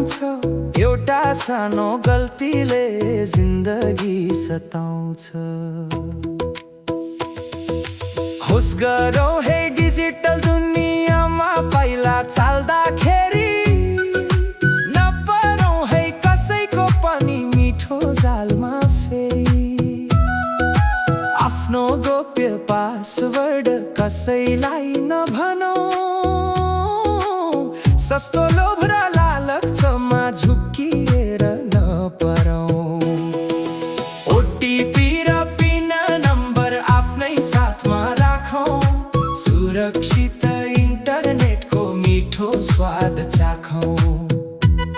आउँछ। एउटा सानो गल्तीले जिन्दगी सताउँछ। होस गरौँ हे डिजिटल दुनियाँमा पाइला चाल्दाखेरि, नपरौँ है कसैको पनि मिठो जालमा फेरि। आफ्नो गोप्य पासवर्ड कसैलाई नभनौँ, सस्तो लोभ